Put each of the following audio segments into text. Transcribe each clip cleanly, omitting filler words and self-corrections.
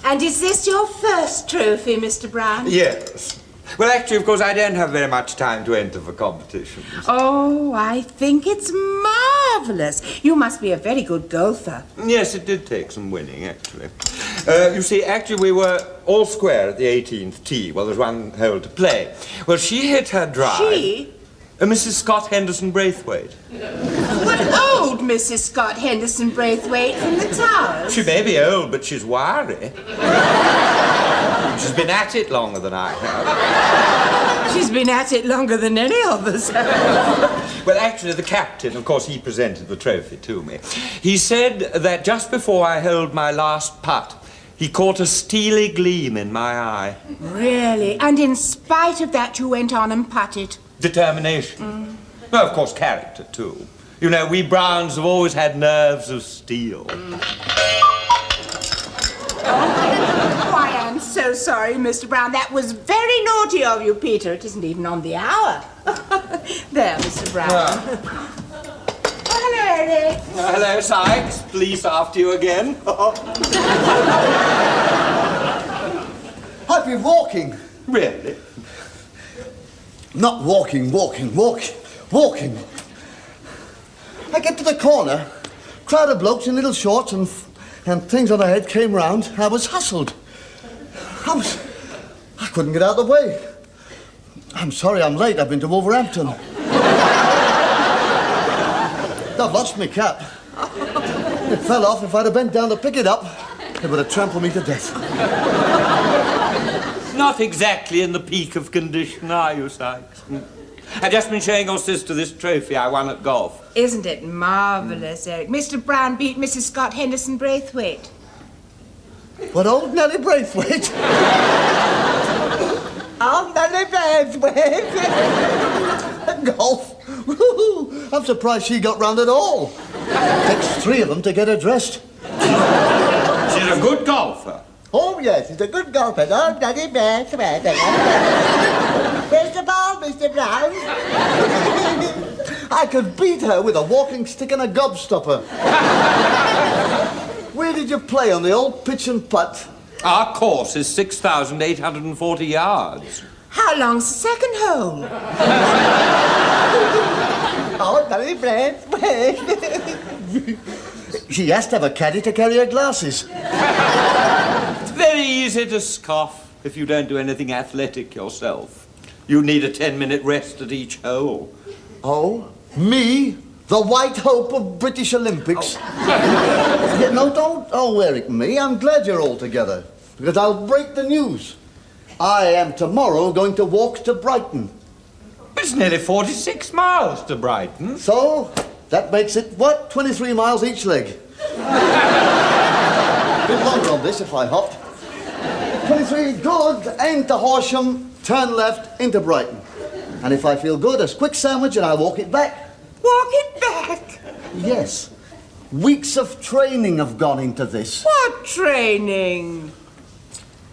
And is this your first trophy, Mr. Brown? Yes. Well, actually, of course, I don't have very much time to enter for competitions. Oh, I think it's marvellous. You must be a very good golfer. Yes, it did take some winning, actually. You see, actually, we were all square at the 18th tee. Well, there's one hole to play. Well, she hit her drive. She? Mrs. Scott Henderson Braithwaite. What old Mrs. Scott Henderson Braithwaite from the Towers? She may be old, but she's wiry. She's been at it longer than I have. She's been at it longer than any of us have. Well, actually, the captain, of course, he presented the trophy to me. He said that just before I held my last putt, he caught a steely gleam in my eye. Really? And in spite of that, you went on and putted? Determination. Well, of course, character, too. You know, we Browns have always had nerves of steel. Oh, I am so sorry, Mr. Brown. That was very naughty of you, Peter. It isn't even on the hour. There, Mr. Brown. Oh, hello, Eric. Hello, Sykes. Police after you again. I've been walking. Really? Not walking. I get to the corner, crowd of blokes in little shorts and things on their head came round. I was hustled. I couldn't get out of the way. I'm sorry I'm late. I've been to Wolverhampton. I've lost my cap. It fell off. If I'd have bent down to pick it up, it would have trampled me to death. Not exactly in the peak of condition, are you, Sykes? I've just been showing your sister this trophy I won at golf. Isn't it marvellous, Eric? Mr. Brown beat Mrs. Scott Henderson Braithwaite. What, old Nellie Braithwaite? Old Nellie Braithwaite? Golf? Woo-hoo. I'm surprised she got round at all. Takes 3 of them to get her dressed. She's a good golfer. Oh, yes, he's a good golfer. Oh, Daddy Bear, Where's the ball, Mr. Brown? I could beat her with a walking stick and a gobstopper. Where did you play, on the old pitch and putt? Our course is 6,840 yards. How long's the second hole? Oh, Daddy Bear. She has to have a caddy to carry her glasses. It's very easy to scoff if you don't do anything athletic yourself. You need a 10-minute rest at each hole. Oh, me? The white hope of British Olympics? Yeah, no, don't, Eric, me. I'm glad you're all together, because I'll break the news. I am tomorrow going to walk to Brighton. It's nearly 46 miles to Brighton. So, that makes it, what, 23 miles each leg? A bit longer on this if I hopped. 23, good, aim to Horsham, turn left into Brighton. And if I feel good, a quick sandwich and I'll walk it back. Walk it back? Yes. Weeks of training have gone into this. What training?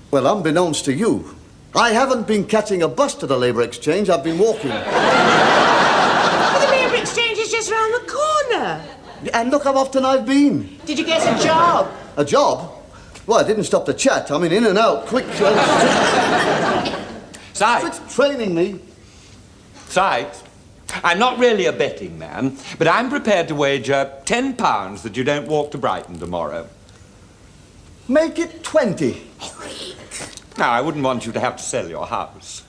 Well, unbeknownst to you, I haven't been catching a bus to the Labour Exchange, I've been walking. Well, the Labour Exchange is just round the corner. And look how often I've been. Did you get a job? A job? Well, I didn't stop to chat. I mean, in and out, quick. Sykes. It's training me. Sykes, I'm not really a betting man, but I'm prepared to wager £10 that you don't walk to Brighton tomorrow. Make it 20. Now, I wouldn't want you to have to sell your house.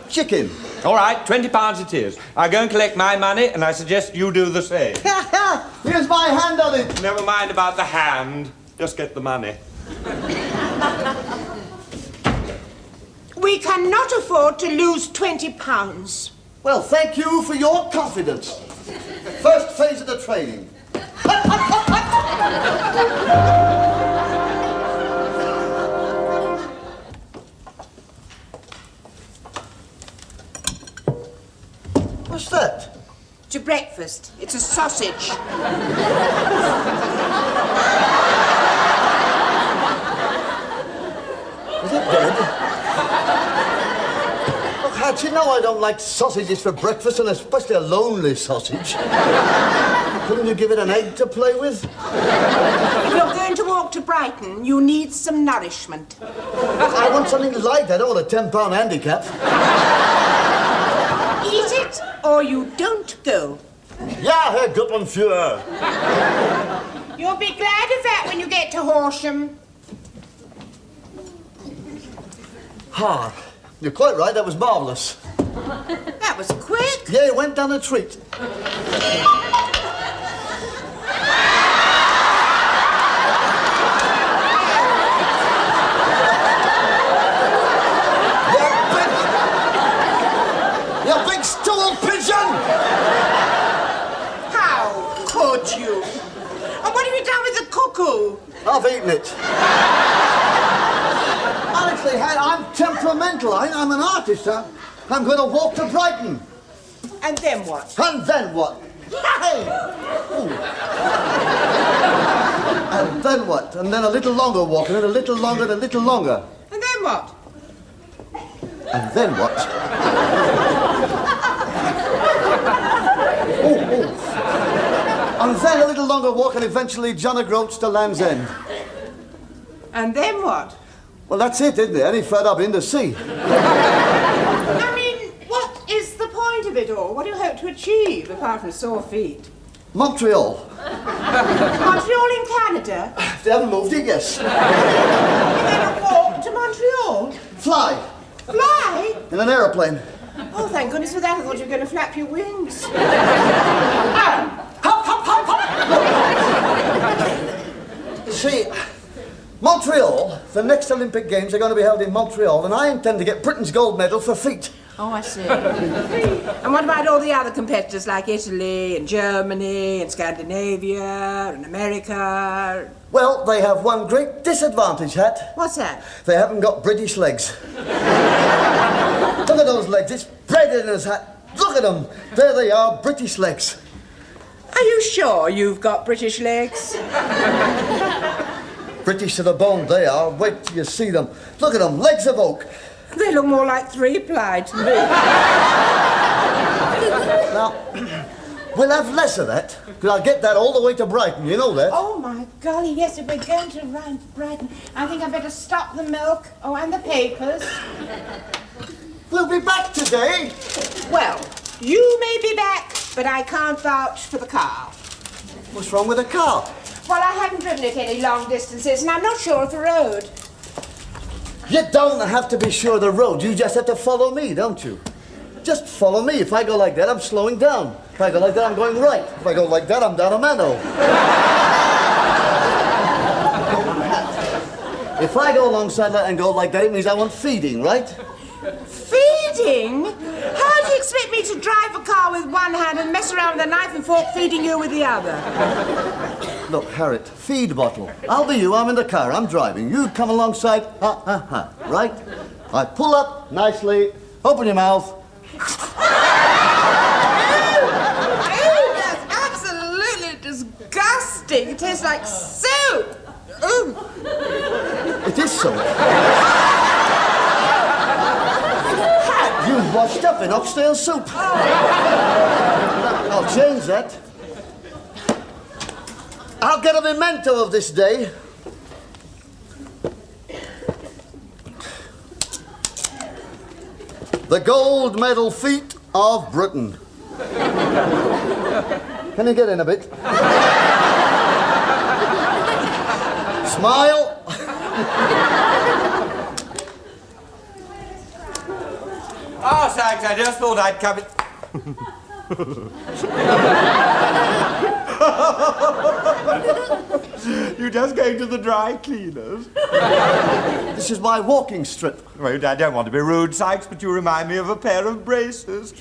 chicken. All right, £20 it is. I go and collect my money, and I suggest you do the same. Here's my hand on it. Never mind about the hand. Just get the money. We cannot afford to lose £20. Well, thank you for your confidence. First phase of the training. What's that? To breakfast. It's a sausage. Is it dead? Look, how'd you know I don't like sausages for breakfast, and especially a lonely sausage? Couldn't you give it an egg to play with? If you're going to walk to Brighton, you need some nourishment. Look, I want something light. I don't want a £10 handicap. Eat it, or you don't go. Ja, Herr Gruppenführer. You'll be glad of that when you get to Horsham. Ah, you're quite right. That was marvellous. That was quick. Yeah, it went down a treat. You big stool pigeon! How could you? And what have you done with the cuckoo? I've eaten it. Honestly, I'm temperamental. I'm an artist. I'm going to walk to Brighton. And then what? And then what? Hey! Ooh. And then what? And then a little longer walk, and then a little longer, and a little longer. And then what? And then what? Oh. And then a little longer walk, and eventually John O'Groats to Land's End. And then what? Well, that's it, isn't it? Any further up in the sea. I mean, what is the point of it all? What do you hope to achieve, apart from sore feet? Montreal. Montreal in Canada? They haven't moved it, yes. You're going to walk to Montreal? Fly. Fly? In an aeroplane. Oh, thank goodness for that. I thought you were going to flap your wings. Hop, hop, hop, hop! See, Montreal, the next Olympic Games are going to be held in Montreal, and I intend to get Britain's gold medal for feet. Oh, I see. And what about all the other competitors like Italy and Germany and Scandinavia and America? Well, they have one great disadvantage, Hat. What's that? They haven't got British legs. Look at those legs. It's bred in us, Hat. Look at them. There they are, British legs. Are you sure you've got British legs? British to the bone, they are. Wait till you see them. Look at them, legs of oak. They look more like three-ply to me. Now, we'll have less of that, because I'll get that all the way to Brighton, you know that. Oh, my golly, yes, if we're going to Brighton, I think I'd better stop the milk. Oh, and the papers. We'll be back today. Well, you may be back, but I can't vouch for the car. What's wrong with the car? Well, I haven't driven it any long distances, and I'm not sure of the road. You don't have to be sure of the road. You just have to follow me, don't you? Just follow me. If I go like that, I'm slowing down. If I go like that, I'm going right. If I go like that, I'm down a manhole. If I go alongside that and go like that, it means I want feeding, right? Feeding? How do you expect me to drive a car with one hand and mess around with a knife and fork feeding you with the other? Look, Harriet, feed bottle. I'll be you, I'm in the car, I'm driving. You come alongside, right? I pull up nicely, open your mouth. That's absolutely disgusting. It tastes like soup. Ooh. It is so. You've washed up in oxtail soup. I'll change that. I'll get a memento of this day. The gold medal feet of Britain. Can you get in a bit? Smile. Oh, sir, Sykes, I just thought I'd come in... You just going to the dry cleaners? This is my walking strip. Well, I don't want to be rude, Sykes, but you remind me of a pair of braces.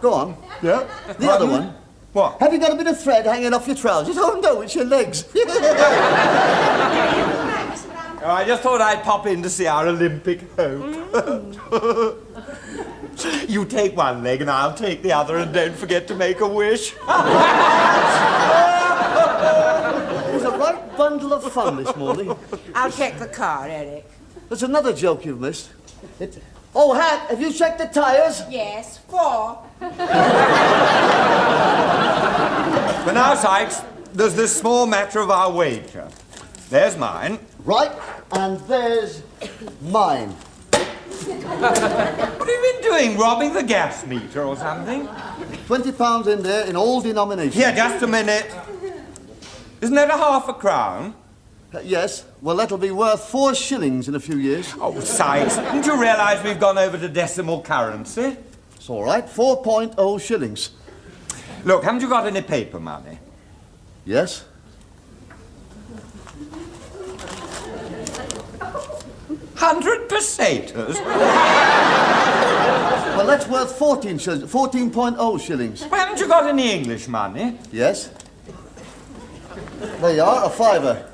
Go on. Yeah? The other one. What? Have you got a bit of thread hanging off your trousers? Oh, no, it's your legs. Oh, I just thought I'd pop in to see our Olympic hope. You take one leg and I'll take the other, and don't forget to make a wish. It was a right bundle of fun this morning. I'll check the car, Eric. There's another joke you've missed. Oh, Hat, have you checked the tyres? Yes, 4. But now, Sykes, there's this small matter of our wager. There's mine. Right, and there's mine. What have you been doing? Robbing the gas meter or something? £20 in there in all denominations. Here, just a minute. Isn't that a half a crown? Yes. Well, that'll be worth 4 shillings in a few years. Oh, Sykes, didn't you realise we've gone over to decimal currency? It's all right. 4.0 shillings. Look, haven't you got any paper money? Yes. $100 pesetas? Well, that's worth 14 shillings. 14.0 shillings. Well, haven't you got any English money? Yes. There you are, a fiver.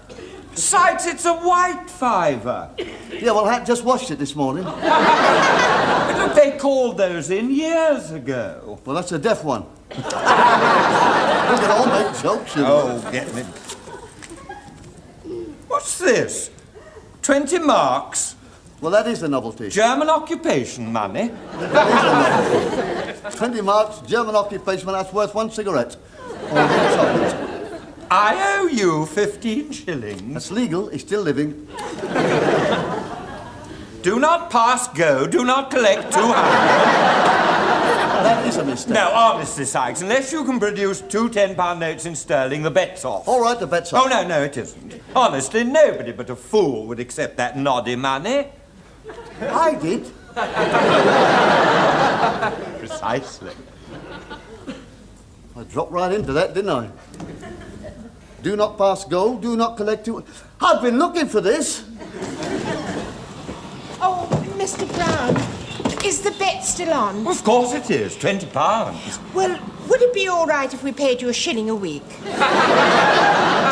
Sykes, it's a white fiver. Yeah, well, Hat just washed it this morning. But look, they called those in years ago. Well, that's a deaf one. We can all make jokes, you know. Oh, get me. What's this? 20 marks? Well, that is a novelty. German occupation money? That is a novelty. 20 marks, German occupation, that's worth 1 cigarette. Or chocolate. I owe you 15 shillings. That's legal, he's still living. Do not pass go, do not collect 200. That is a mistake. No, honestly, Sykes, unless you can produce 2 £10 notes in sterling, the bet's off. All right, the bet's off. Oh, no, it isn't. Honestly, nobody but a fool would accept that noddy money. I did. Precisely. I dropped right into that, didn't I? Do not pass go, do not collect 2... I've been looking for this. Oh, Mr. Brown, is the bet still on? Of course it is, £20. Well, would it be all right if we paid you a shilling a week?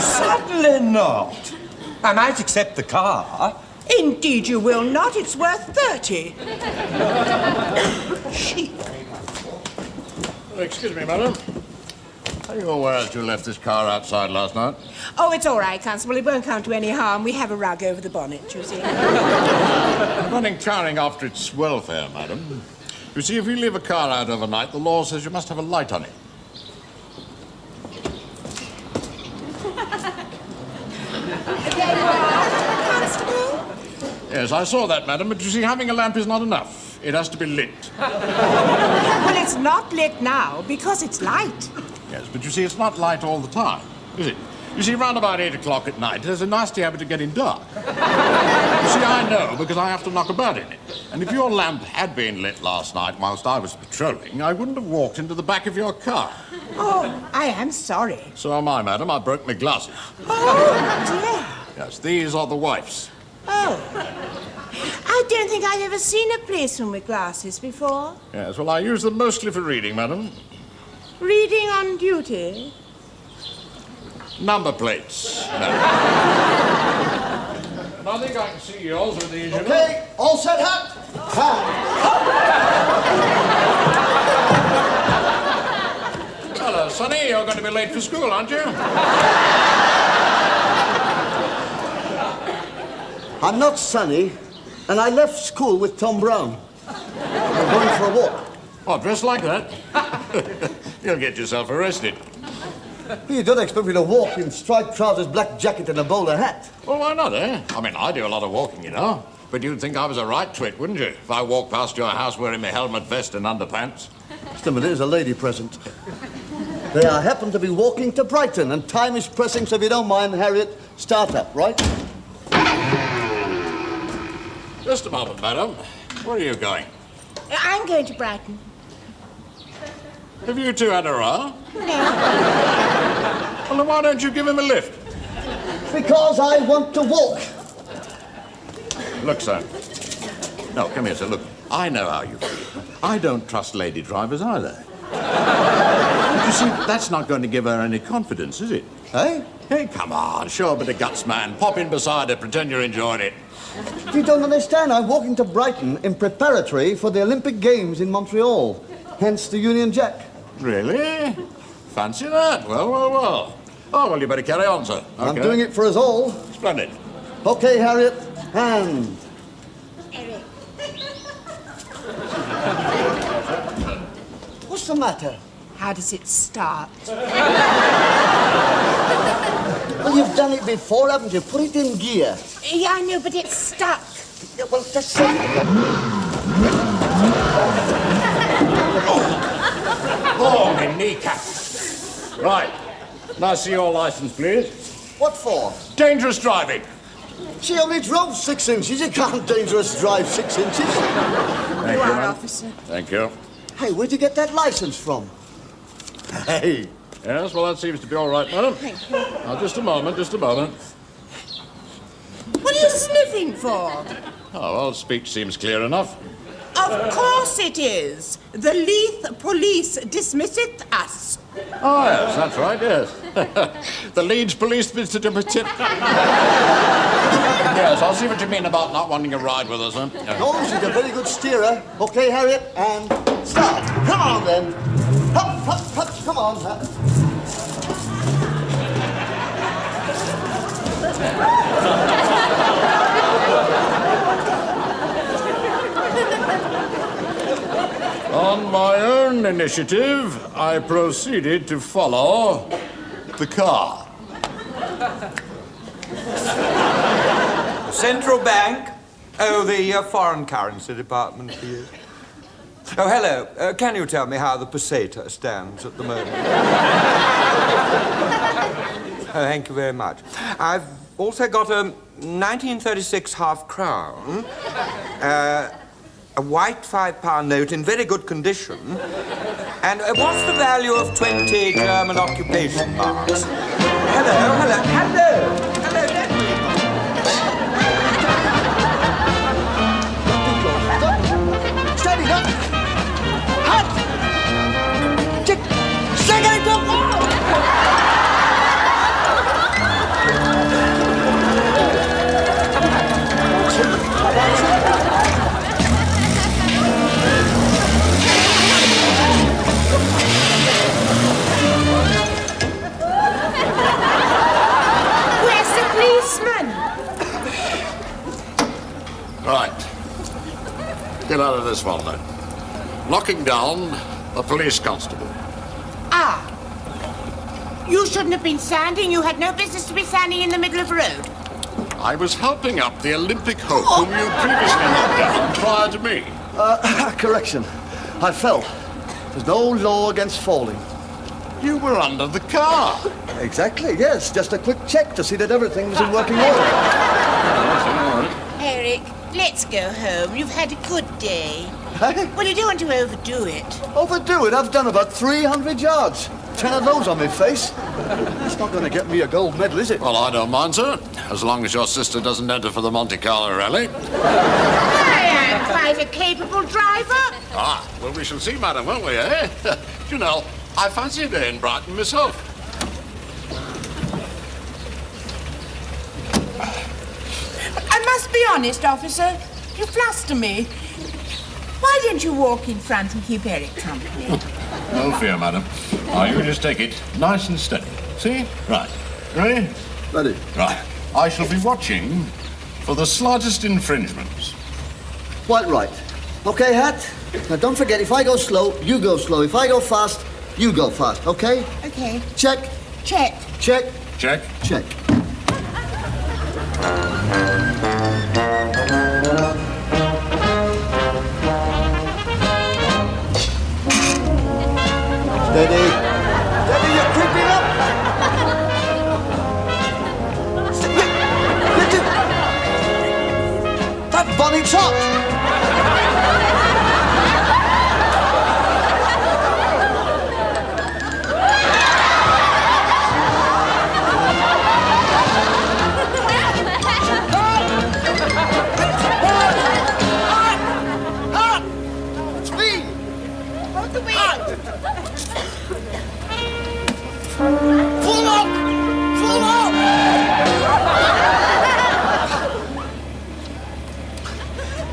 Certainly not. I might accept the car. Indeed you will not. It's worth 30. She... Excuse me, madam. Are you aware that you left this car outside last night? Oh, it's all right, Constable. It won't come to any harm. We have a rug over the bonnet, you see. Running carrying after its welfare, madam. You see, if you leave a car out overnight, the law says you must have a light on it. There you are, Constable. Yes, I saw that, madam, but you see, having a lamp is not enough. It has to be lit. Well, it's not lit now because it's light. Yes, but you see, it's not light all the time, is it? You see, round about 8 o'clock at night, there's a nasty habit of getting dark. You see, I know, because I have to knock about in it. And if your lamp had been lit last night whilst I was patrolling, I wouldn't have walked into the back of your car. Oh, I am sorry. So am I, madam. I broke my glasses. Oh, dear. Yes, these are the wife's. Oh. I don't think I've ever seen a policeman with glasses before. Yes, well, I use them mostly for reading, madam. Reading on duty? Number plates. No. And I think I can see yours with these. Okay, all set, Hat? Hello, Sonny. You're going to be late for school, aren't you? I'm not Sonny, and I left school with Tom Brown. I'm going for a walk. Oh, dressed like that? You'll get yourself arrested. You don't expect me to walk in striped trousers, black jacket, and a bowler hat. Well, why not, eh? I mean, I do a lot of walking, you know. But you'd think I was a right twit, wouldn't you? If I walked past your house wearing my helmet, vest, and underpants. Just a minute, there's a lady present. They happen to be walking to Brighton, and time is pressing, so if you don't mind, Harriet, start up, right? Just a moment, madam. Where are you going? I'm going to Brighton. Have you two had a row? No. Well, then why don't you give him a lift? Because I want to walk. Look, sir. No, come here, sir. Look, I know how you feel. I don't trust lady drivers either. You see, that's not going to give her any confidence, is it? Hey? Hey, come on, show a bit of guts, man. Pop in beside her, pretend you're enjoying it. You don't understand. I'm walking to Brighton in preparatory for the Olympic Games in Montreal. Hence the Union Jack. Really? Fancy that? Well, well, well. Oh, well, you better carry on, sir. Okay. I'm doing it for us all. Splendid. Okay, Harriet. Hand. Eric. What's the matter? How does it start? Well, you've done it before, haven't you? Put it in gear. Yeah, I know, but it's stuck. Yeah, well, just say it. Oh, my kneecap. Right. Now see your license, please. What for? Dangerous driving. She only drove 6 inches. You can't dangerous drive 6 inches. Thank You are, ma'am. officer. Thank you. Hey, where'd you get that license from? Hey. Yes, well, that seems to be all right, madam. Thank you. Now, just a moment, just a moment. What are you sniffing for? Oh, well, speech seems clear enough. Of course it is. The Leith police dismisseth us. Oh, yes, that's right, yes. The Leeds police... Yes, I'll see what you mean about not wanting to ride with us, huh? No, she's a very good steerer. Okay, Harriet, and start. Come on, then. Hop, hop, hop. Come on. On my own initiative, I proceeded to follow the car. Central Bank? Oh, the foreign currency department, please. Oh, hello. Can you tell me how the peseta stands at the moment? Oh, thank you very much. I've also got a 1936 half-crown, a white £5 note in very good condition, and what's the value of 20 German occupation marks? Hello, hello, hello! Hello, gentlemen. Steady, up. Hot. Chick. Second, go. Where's the policeman? Right. Get out of this one, then. Locking down a police constable. Ah. You shouldn't have been standing. You had no business to be standing in the middle of the road. I was helping up the Olympic hope whom you previously knocked down prior to me. Correction. I fell. There's no law against falling. You were under the car. Exactly, yes. Just a quick check to see that everything was in working order. Eric, let's go home. You've had a good day. Hey? Well, you don't want to overdo it. Overdo it. I've done about 300 yards. 10 of those on my face. That's not going to get me a gold medal, is it? Well, I don't mind, sir, as long as your sister doesn't enter for the Monte Carlo rally. I am quite a capable driver. Ah, well, we shall see, madam, won't we, eh? You know, I fancy a day in Brighton myself. I must be honest, officer. You fluster me. Why don't you walk in front and keep Eric company? No fear, madam. Now, you just take it nice and steady. See? Right. Ready? Ready. Right. I shall be watching for the slightest infringements. Quite right. Okay, Hat? Now, don't forget, if I go slow, you go slow. If I go fast, you go fast, okay? Okay. Check, Check. check, Check. check. Steady. Steady, you're creeping up. That bonnet's hot.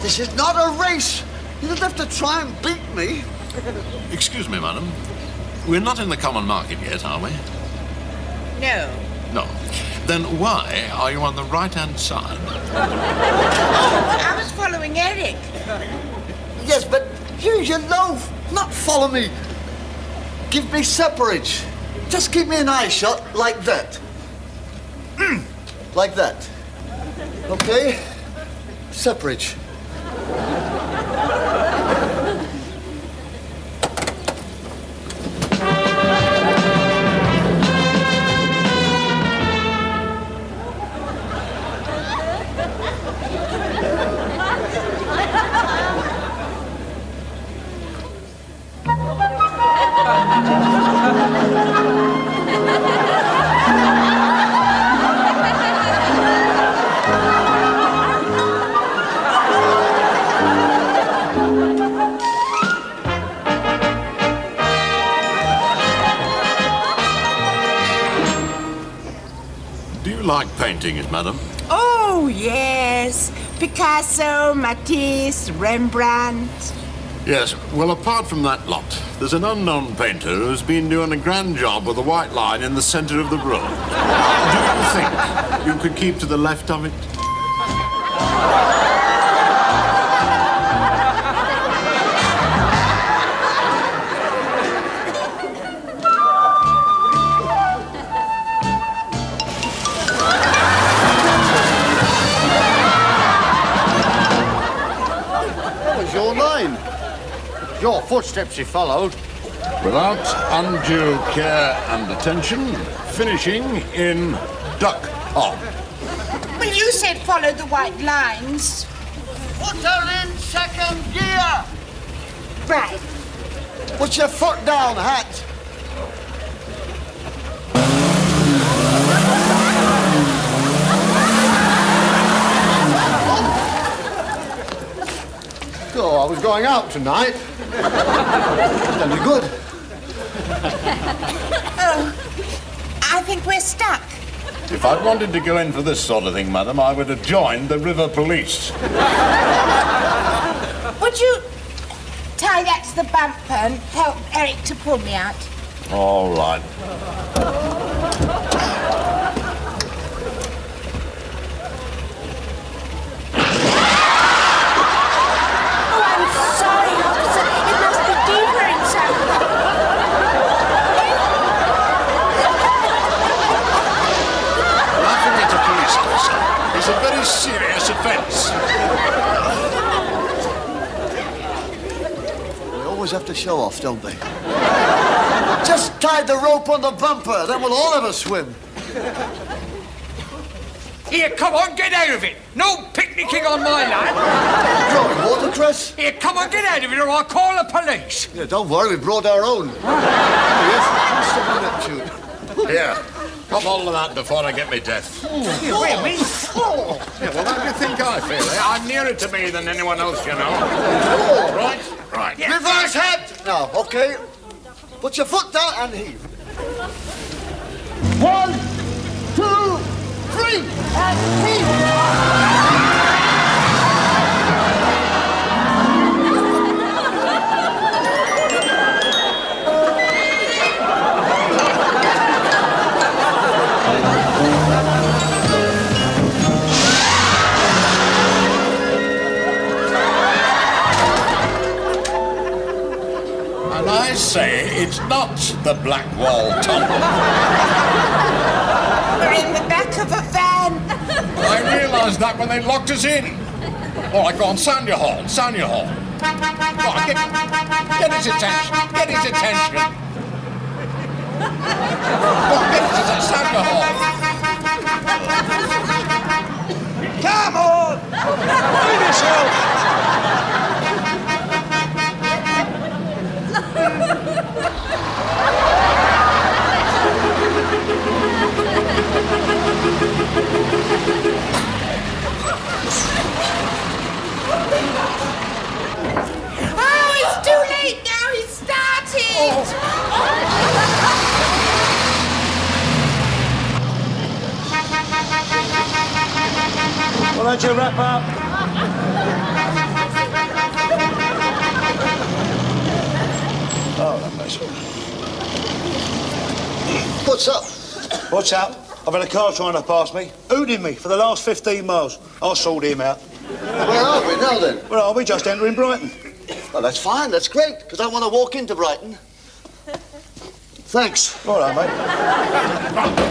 This is not a race. You don't have to try and beat me. Excuse me, madam. We're not in the common market yet, are we? No. No. Then why are you on the right-hand side? Oh, I was following Eric. Yes, but use your loaf, not follow me. Give me separage. Just keep me an eye shot like that. Like that. Okay? Separage. Do you like painting it, madam? Oh, yes. Picasso, Matisse, Rembrandt. Yes. Well, apart from that lot, there's an unknown painter who's been doing a grand job with a white line in the centre of the road. Do you think you could keep to the left of it? Your line. Your footsteps he followed. Without undue care and attention, finishing in duck hop. Well, you said follow the white lines. Put her in second gear. Right. Put your foot down, Hat. Oh, I was going out tonight. Done me good. Oh, I think we're stuck. If I'd wanted to go in for this sort of thing, madam, I would have joined the river police. Would you tie that to the bumper and help Eric to pull me out? All right. Oh, I'm sorry, officer. It must be deeper inside. Laughing at a police officer is a very serious offence. They always have to show off, don't they? Just tie the rope on the bumper, then we'll all have a swim. Here, come on, get out of it. No picnicking on my land. Growing watercress? Here, come on, get out of it or I'll call the police. Yeah, don't worry, we brought our own. Yes, just a minute, shoot. Here, pop all of that before I get me death. Here, wait a minute. Yeah, well, how do you think I feel? I'm nearer to me than anyone else, you know. Right? Right. Yeah. Reverse head! Now, okay? Put your foot down and heave. 1, 2, 3, and heave! And I say it's not the Black Wall Tunnel. We're in the back of a van. I realised that when they locked us in. All right, go on, sound your horn, sound your horn. Go on, get his attention, get his attention. Go on, get his attention, sound your horn. Come on. Move yourself. Oh, it's too late now. He's started. Well, don't you wrap up? Thanks. What's up? What's up? I've had a car trying to pass me, hooting me for the last 15 miles. I'll sort him out. Where are we now, then? Where are we? Just entering Brighton. Well, that's fine. That's great, because I want to walk into Brighton. Thanks. All right, mate.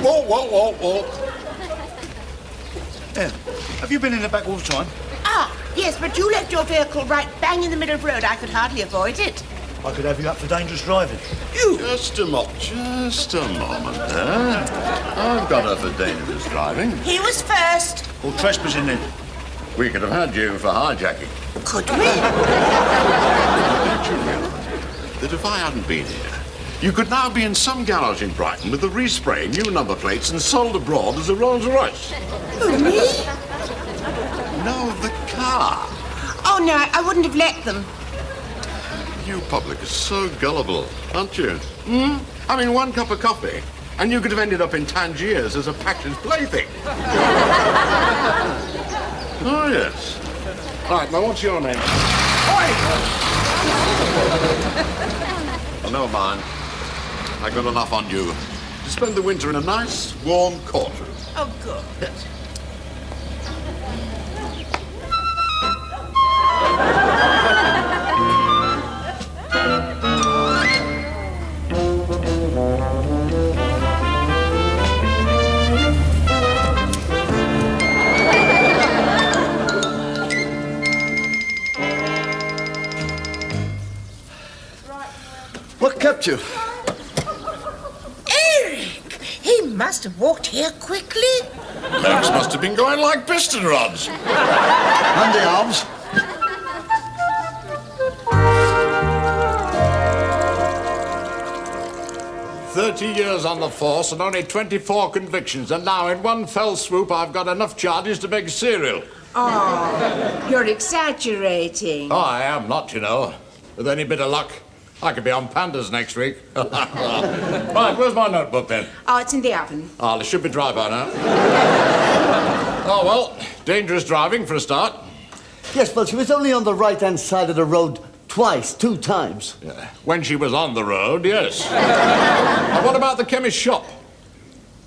Walk. Yeah. Have you been in the back all the time? Ah, yes, but you left your vehicle right bang in the middle of the road. I could hardly avoid it. I could have you up for dangerous driving. Just a moment there. I've got her for dangerous driving. He was first. Or trespassing then. We could have had you for hijacking. Could we? Don't you realise that if I hadn't been here, you could now be in some garage in Brighton with a respray, new number plates, and sold abroad as a Rolls Royce? Who, me? No, the car. Oh, no, I wouldn't have let them. You public are so gullible, aren't you? I mean, one cup of coffee, and you could have ended up in Tangiers as a Passion's plaything. Oh, yes. Right, now what's your name? Oh, never mind. I got enough on you to spend the winter in a nice, warm quarter. Oh, good. Yes. What kept you? Eric! He must have walked here quickly. Legs must have been going like piston rods. And the arms? $30 on the force and only 24 convictions, and now in one fell swoop I've got enough charges to make cereal. Oh, you're exaggerating. Oh, I am not, you know. With any bit of luck, I could be on Pandas next week. Right, where's my notebook then? Oh, it's in the oven. Oh, it should be dry by now. Oh, well, dangerous driving for a start. Yes, but she was only on the right-hand side of the road two times. Yeah. When she was on the road, yes. And what about the chemist's shop?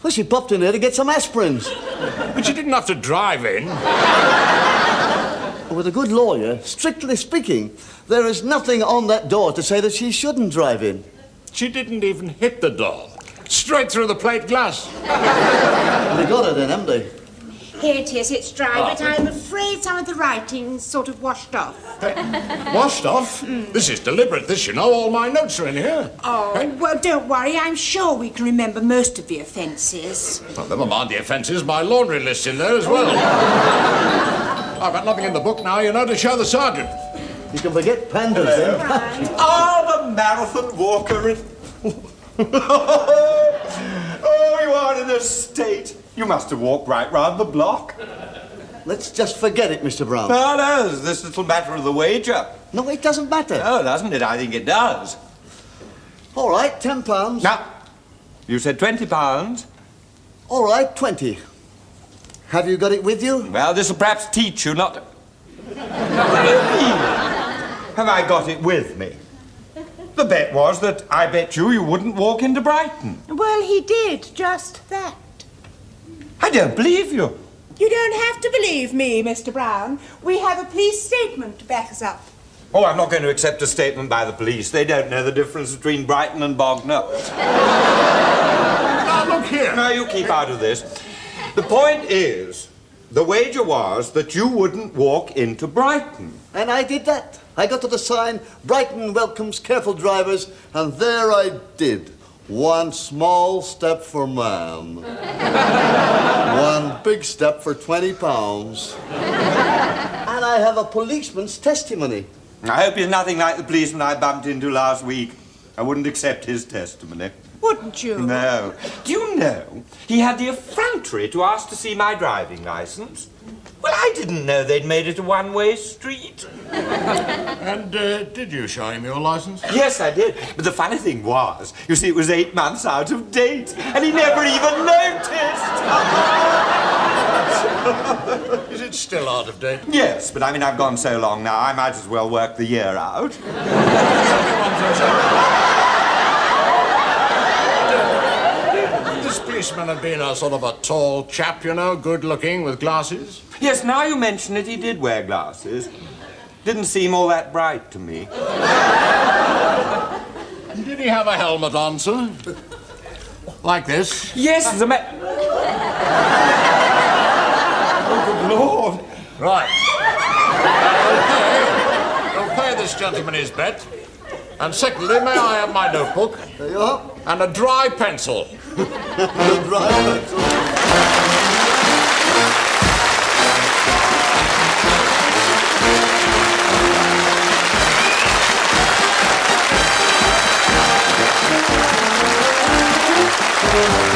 Well, she popped in there to get some aspirins. But she didn't have to drive in. With a good lawyer, strictly speaking, there is nothing on that door to say that she shouldn't drive in. She didn't even hit the door. Straight through the plate glass. They got her then, haven't they? Here it is. It's dry, but I'm afraid some of the writing's sort of washed off. Washed off? This is deliberate, this, you know. All my notes are in here. Oh, well, don't worry. I'm sure we can remember most of the offences. Well, never mind the offences. My laundry list's in there as well. I've got nothing in the book now, you know, to show the sergeant. You can forget Pandas then. Oh, the marathon walker in... Oh, you are in a state. You must have walked right round the block. Let's just forget it, Mr. Brown. No, no, this little matter of the wager. No, it doesn't matter. Oh, doesn't it? I think it does. All right, £10. Now, you said £20. All right, 20. Have you got it with you? Well, this will perhaps teach you not to... What do you mean? Have I got it with me? The bet was that I bet you wouldn't walk into Brighton. Well, he did just that. I don't believe you. You don't have to believe me, Mr. Brown. We have a police statement to back us up. Oh, I'm not going to accept a statement by the police. They don't know the difference between Brighton and Bognor. Now, look here. No, you keep out of this. The point is, the wager was that you wouldn't walk into Brighton. And I did that. I got to the sign, Brighton welcomes careful drivers, and there I did. One small step for man. One big step for £20. And I have a policeman's testimony. I hope he's nothing like the policeman I bumped into last week. I wouldn't accept his testimony. Wouldn't you? No. Do you know, he had the effrontery to ask to see my driving licence. Well, I didn't know they'd made it a one-way street. And did you show him your licence? Yes, I did. But the funny thing was, you see, it was 8 months out of date, and he never even noticed. Is it still out of date? Yes, but I mean, I've gone so long now, I might as well work the year out. policeman had been a sort of a tall chap, you know, good-looking, with glasses? Yes, now you mention it, he did wear glasses. Didn't seem all that bright to me. Did he have a helmet on, sir? Like this? Yes, as a Oh, good Lord. Right. You'll pay this gentleman his bet. And secondly, may I have my notebook? There you are. And a dry pencil. A dry pencil. Thank you.